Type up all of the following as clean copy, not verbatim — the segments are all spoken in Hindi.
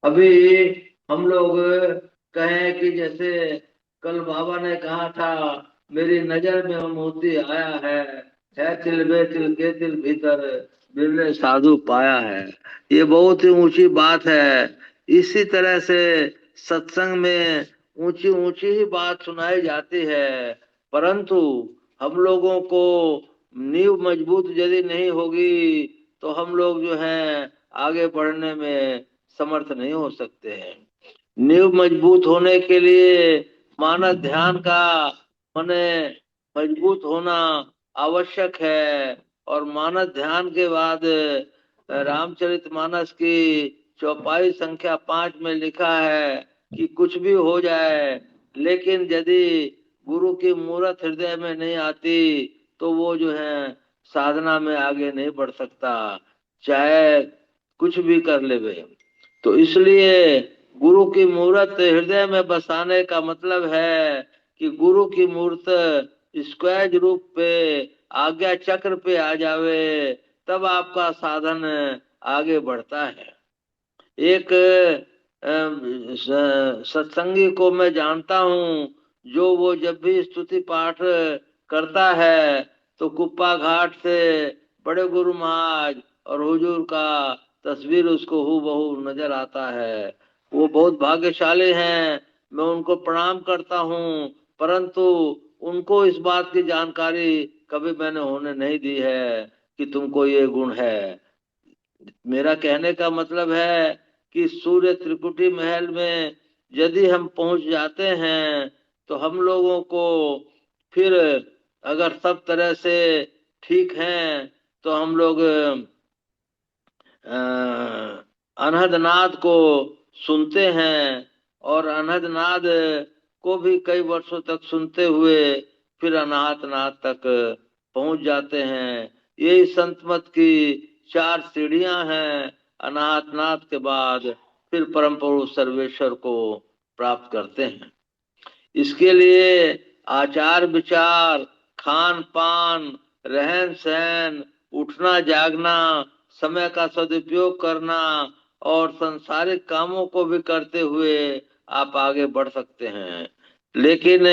अभी हम लोग कहें कि जैसे कल बाबा ने कहा था, मेरी नजर में मोती आया है तिल बे तिल के तिल भीतर, बिरले साधु पाया है। ये बहुत ही ऊंची बात है। इसी तरह से सत्संग में ऊंची ऊंची ही बात सुनाई जाती है, परंतु हम लोगों को नींव मजबूत यदि नहीं होगी तो हम लोग जो है आगे बढ़ने में समर्थ नहीं हो सकते हैं। नींव मजबूत होने के लिए मानव ध्यान का माने मजबूत होना आवश्यक है। और मानव ध्यान के बाद रामचरितमानस की चौपाई संख्या 5 में लिखा है कि कुछ भी हो जाए, लेकिन यदि गुरु की मूरत हृदय में नहीं आती तो वो जो है साधना में आगे नहीं बढ़ सकता, चाहे कुछ भी कर ले वे। तो इसलिए गुरु की मूर्त हृदय में बसाने का मतलब है कि गुरु की मूर्त स्क्वायर रूप पे आज्ञा चक्र पे आ जावे, तब आपका साधन आगे बढ़ता है। एक सत्संगी को मैं जानता हूँ, जो वो जब भी स्तुति पाठ करता है तो कुप्पा घाट से बड़े गुरु महाराज और हुजूर का तस्वीर उसको हूबहू नजर आता है। वो बहुत भाग्यशाली हैं, मैं उनको प्रणाम करता हूँ, परंतु उनको इस बात की जानकारी कभी मैंने होने नहीं दी है कि तुमको ये गुण है। मेरा कहने का मतलब है कि सूर्य त्रिकुटी महल में यदि हम पहुंच जाते हैं तो हम लोगों को फिर, अगर सब तरह से ठीक हैं, तो हम लोग अनहदनाद को सुनते हैं, और अनहदनाद को भी कई वर्षों तक सुनते हुए फिर अनाहतनाद तक पहुंच जाते हैं। यही संत मत की 4 सीढ़ियां हैं। अनाहतनाद के बाद फिर परम पुरुष सर्वेश्वर को प्राप्त करते हैं। इसके लिए आचार विचार, खान पान, रहन सहन, उठना जागना, समय का सदुपयोग करना और सांसारिक कामों को भी करते हुए आप आगे बढ़ सकते हैं। लेकिन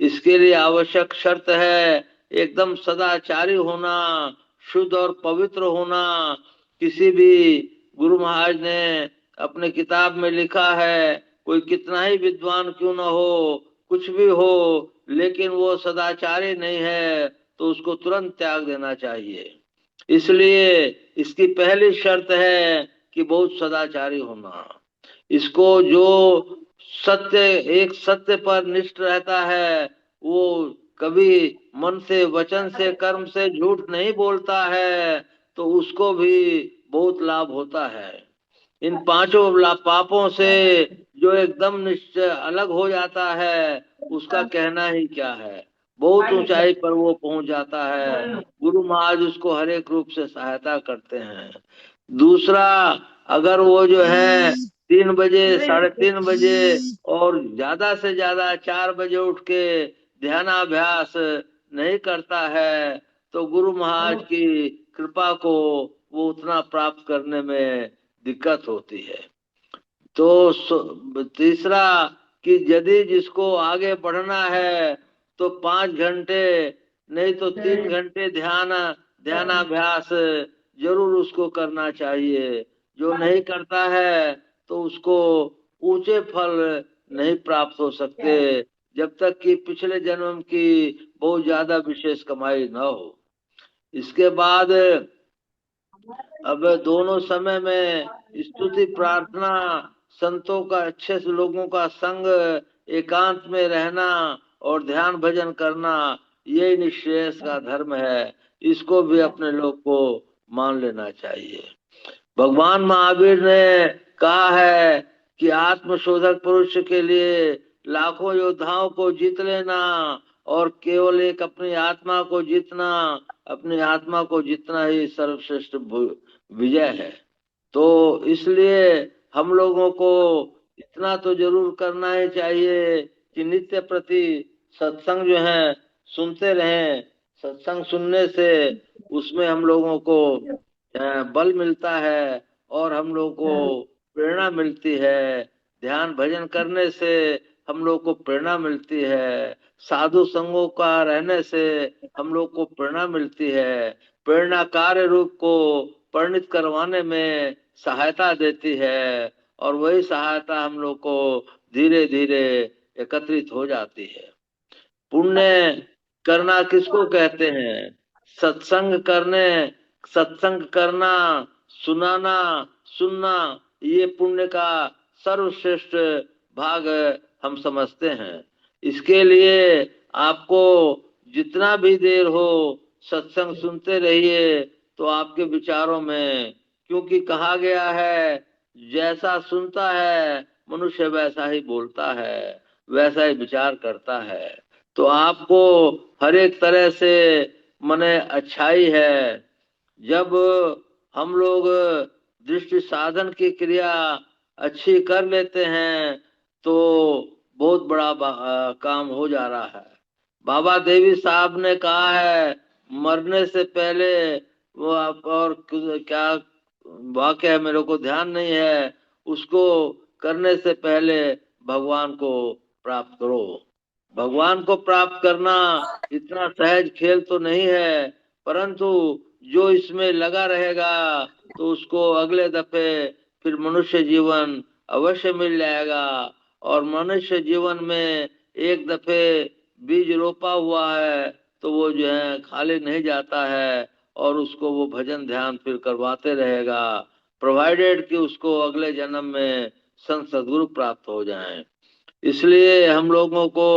इसके लिए आवश्यक शर्त है एकदम सदाचारी होना, शुद्ध और पवित्र होना। किसी भी गुरु महाराज ने अपने किताब में लिखा है, कोई कितना ही विद्वान क्यों न हो, कुछ भी हो, लेकिन वो सदाचारी नहीं है तो उसको तुरंत त्याग देना चाहिए। इसलिए इसकी पहली शर्त है कि बहुत सदाचारी होना। इसको जो सत्य, एक सत्य पर निष्ठ रहता है, वो कभी मन से, वचन से, कर्म से झूठ नहीं बोलता है, तो उसको भी बहुत लाभ होता है। इन पांचों पापों से जो एकदम निश्चय अलग हो जाता है, उसका कहना ही क्या है। बहुत ऊंचाई पर वो पहुंच जाता है। गुरु महाराज उसको हर एक रूप से सहायता करते हैं। दूसरा, अगर वो जो है 3 बजे, 3:30 बजे और ज्यादा से ज्यादा 4 बजे उठ के ध्यानाभ्यास नहीं करता है, तो गुरु महाराज की कृपा को वो उतना प्राप्त करने में दिक्कत होती है। तो तीसरा, कि यदि जिसको आगे बढ़ना है तो 5 घंटे नहीं तो 3 घंटे ध्यानाभ्यास जरूर उसको करना चाहिए। जो नहीं करता है तो उसको ऊंचे फल नहीं प्राप्त हो सकते, जब तक कि पिछले जन्म की बहुत ज्यादा विशेष कमाई न हो। इसके बाद अब दोनों समय में स्तुति प्रार्थना, संतों का, अच्छे से लोगों का संग, एकांत में रहना और ध्यान भजन करना, ये निश्रेयस का धर्म है। इसको भी अपने लोग को मान लेना चाहिए। भगवान महावीर ने कहा है कि आत्मशोधक पुरुष के लिए लाखों योद्धाओं को जीत लेना और केवल एक अपनी आत्मा को जीतना, अपनी आत्मा को जीतना ही सर्वश्रेष्ठ विजय है। तो इसलिए हम लोगों को इतना तो जरूर करना ही चाहिए कि नित्य प्रति सत्संग जो है सुनते रहें। सत्संग सुनने से उसमें हम लोगों को बल मिलता है, और हम लोग को प्रेरणा मिलती है। ध्यान भजन करने से हम लोग को प्रेरणा मिलती है। साधु संगों का रहने से हम लोग को प्रेरणा मिलती है। प्रेरणा कार्य रूप को परिणित करवाने में सहायता देती है, और वही सहायता हम लोग को धीरे धीरे एकत्रित हो जाती है। पुण्य करना किसको कहते हैं? सत्संग करने, सत्संग करना, सुनाना, सुनना, ये पुण्य का सर्वश्रेष्ठ भाग हम समझते हैं। इसके लिए आपको जितना भी देर हो सत्संग सुनते रहिए, तो आपके विचारों में, क्योंकि कहा गया है जैसा सुनता है मनुष्य वैसा ही बोलता है, वैसा ही विचार करता है। तो आपको हर एक तरह से मने अच्छाई है। जब हम लोग दृष्टि साधन की क्रिया अच्छी कर लेते हैं तो बहुत बड़ा काम हो जा रहा है। बाबा देवी साहब ने कहा है, मरने से पहले वो और क्या वाक्य है मेरे को ध्यान नहीं है, उसको करने से पहले भगवान को प्राप्त करो। भगवान को प्राप्त करना इतना सहज खेल तो नहीं है, परंतु जो इसमें लगा रहेगा तो उसको अगले दफे फिर मनुष्य जीवन अवश्य मिल जाएगा। और मनुष्य जीवन में एक दफे बीज रोपा हुआ है तो वो जो है खाली नहीं जाता है, और उसको वो भजन ध्यान फिर करवाते रहेगा, प्रोवाइडेड कि उसको अगले जन्म में संत सद्गुरु प्राप्त हो जाएं। इसलिए हम लोगों को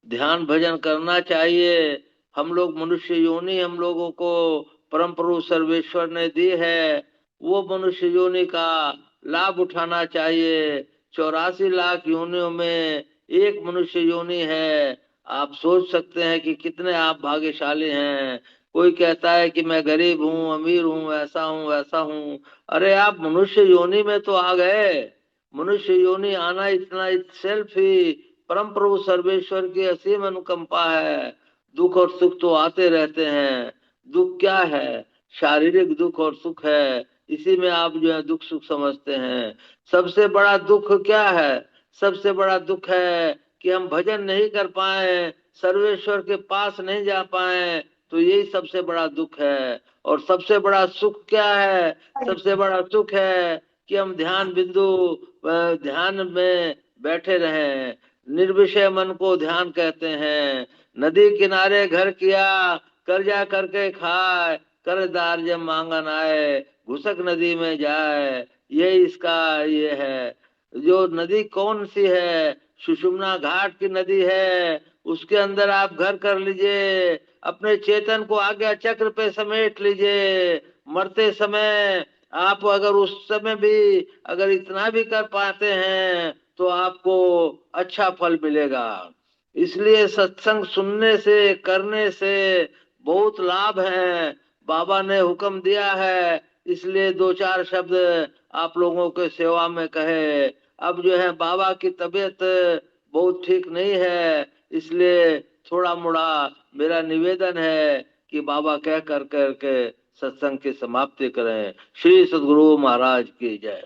ध्यान भजन करना चाहिए। हम लोग मनुष्य योनि हम लोगों को परम प्रभु सर्वेश्वर ने दी है, वो मनुष्य योनि का लाभ उठाना चाहिए। 84 लाख योनियों में एक मनुष्य योनि है। आप सोच सकते हैं कि कितने आप भाग्यशाली हैं। कोई कहता है कि मैं गरीब हूँ, अमीर हूँ, ऐसा हूँ वैसा हूँ। अरे आप मनुष्य योनि में तो आ गए। मनुष्य योनि आना इतना सेल्फ ही परम प्रभु सर्वेश्वर की असीम अनुकंपा है। दुख और सुख तो आते रहते हैं। दुख क्या है? शारीरिक दुख और सुख है, इसी में आप जो है दुख सुख समझते हैं। सबसे बड़ा दुख क्या है? सबसे बड़ा दुख है कि हम भजन नहीं कर पाए, सर्वेश्वर के पास नहीं जा पाए, तो यही सबसे बड़ा दुख है। और सबसे बड़ा सुख क्या है? सबसे बड़ा सुख है कि हम ध्यान बिंदु ध्यान में बैठे रहें। निर्विषय मन को ध्यान कहते हैं। नदी किनारे घर किया, कर्जा करके खाए, कर्जदार जब मांगन आए, घुसक नदी में जाए, ये इसका ये है। जो नदी कौन सी है? सुषुम्ना घाट की नदी है। उसके अंदर आप घर कर लीजिए, अपने चेतन को आज्ञा चक्र पे समेट लीजिए। मरते समय आप अगर उस समय भी अगर इतना भी कर पाते हैं तो आपको अच्छा फल मिलेगा। इसलिए सत्संग सुनने से करने से बहुत लाभ है। बाबा ने हुक्म दिया है, इसलिए दो चार शब्द आप लोगों के सेवा में कहे। अब जो है बाबा की तबीयत बहुत ठीक नहीं है, इसलिए थोड़ा मोड़ा मेरा निवेदन है कि बाबा कह कर करके सत्संग की समाप्ति करें। श्री सद्गुरु महाराज की जय।